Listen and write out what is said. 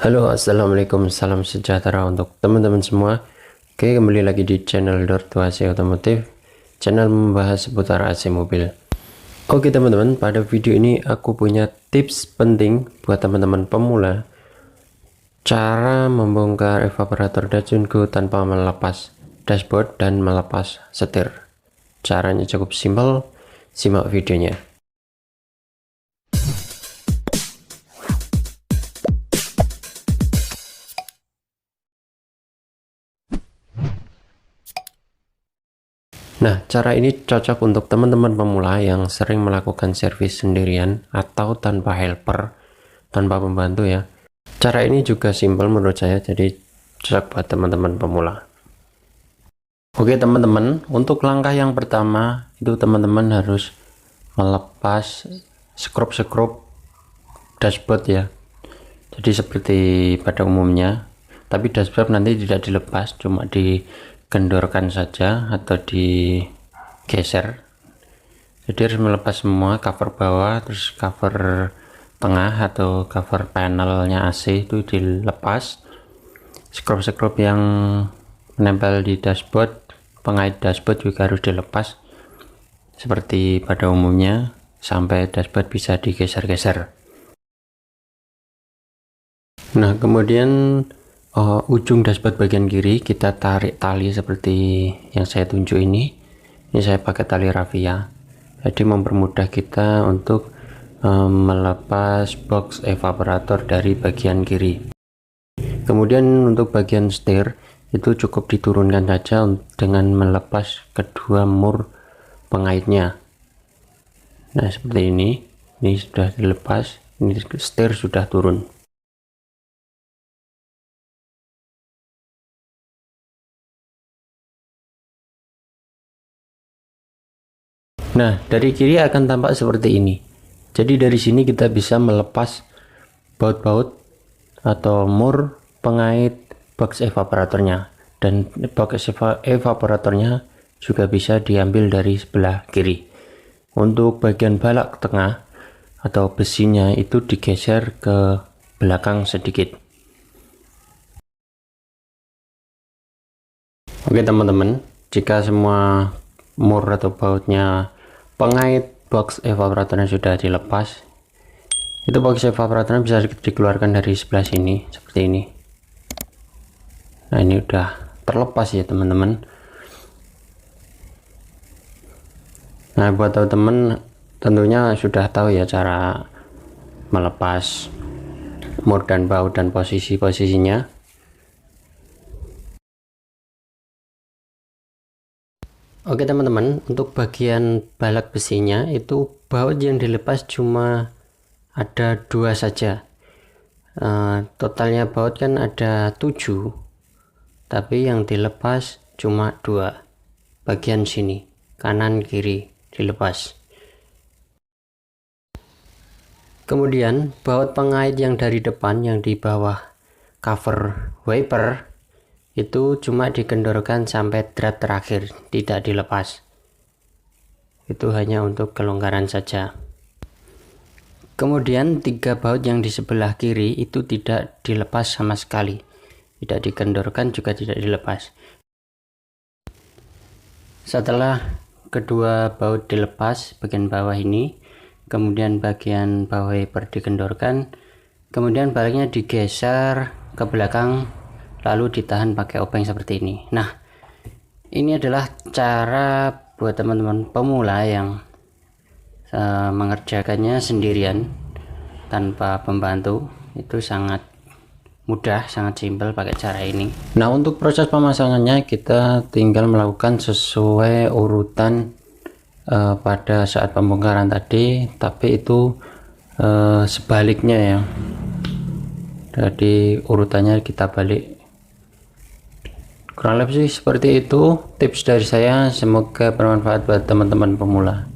Halo, assalamualaikum, salam sejahtera untuk teman-teman semua. Oke, kembali lagi di channel Door2AC Otomotif, channel membahas seputar AC mobil. Oke teman-teman, pada video ini aku punya tips penting buat teman-teman pemula, cara membongkar evaporator Dachunku tanpa melepas dashboard dan melepas setir. Caranya cukup simpel, simak videonya. Nah, cara ini cocok untuk teman-teman pemula yang sering melakukan servis sendirian atau tanpa helper, tanpa pembantu ya. Cara ini juga simpel menurut saya, jadi cocok buat teman-teman pemula. Oke teman-teman, untuk langkah yang pertama itu teman-teman harus melepas skrup dashboard ya. Jadi seperti pada umumnya, tapi dashboard nanti tidak dilepas, cuma dikendorkan saja atau digeser. Jadi harus melepas semua cover bawah, terus cover tengah atau cover panelnya AC itu dilepas. Skrup yang menempel di dashboard, pengait dashboard juga harus dilepas seperti pada umumnya sampai dashboard bisa digeser-geser. Nah, kemudian ujung dashboard bagian kiri kita tarik tali seperti yang saya tunjuk ini. Ini saya pakai tali raffia, jadi mempermudah kita untuk melepas box evaporator dari bagian kiri. Kemudian untuk bagian setir itu cukup diturunkan saja dengan melepas kedua mur pengaitnya. Nah, seperti ini sudah dilepas, ini setir sudah turun. Nah, dari kiri akan tampak seperti ini. Jadi dari sini kita bisa melepas baut-baut atau mur pengait box evaporatornya, dan box evaporatornya juga bisa diambil dari sebelah kiri. Untuk bagian balak tengah atau besinya itu digeser ke belakang sedikit. Oke teman-teman, jika semua mur atau bautnya pengait box evaporatornya sudah dilepas, itu box evaporatornya bisa dikeluarkan dari sebelah sini seperti ini. Nah, ini udah terlepas ya teman-teman. Nah, buat teman-teman tentunya sudah tahu ya cara melepas mur dan baut dan posisinya. Oke teman-teman, untuk bagian balak besinya itu baut yang dilepas cuma ada 2 saja. Totalnya baut kan ada 7, tapi yang dilepas cuma 2. Bagian sini, kanan kiri dilepas. Kemudian baut pengait yang dari depan yang di bawah cover wiper itu cuma dikendorkan sampai drat terakhir, tidak dilepas. Itu hanya untuk kelonggaran saja. Kemudian 3 baut yang di sebelah kiri itu tidak dilepas sama sekali, tidak dikendorkan juga tidak dilepas. Setelah kedua baut dilepas bagian bawah ini, kemudian bagian bawah wiper dikendorkan, kemudian baliknya digeser ke belakang, lalu ditahan pakai obeng seperti ini. Nah, ini adalah cara buat teman-teman pemula yang mengerjakannya sendirian tanpa pembantu. Itu sangat mudah, sangat simpel pakai cara ini. Nah, untuk proses pemasangannya kita tinggal melakukan sesuai urutan pada saat pembongkaran tadi, tapi itu sebaliknya ya. Jadi urutannya kita balik. Kurang lebih seperti itu tips dari saya, semoga bermanfaat buat teman-teman pemula.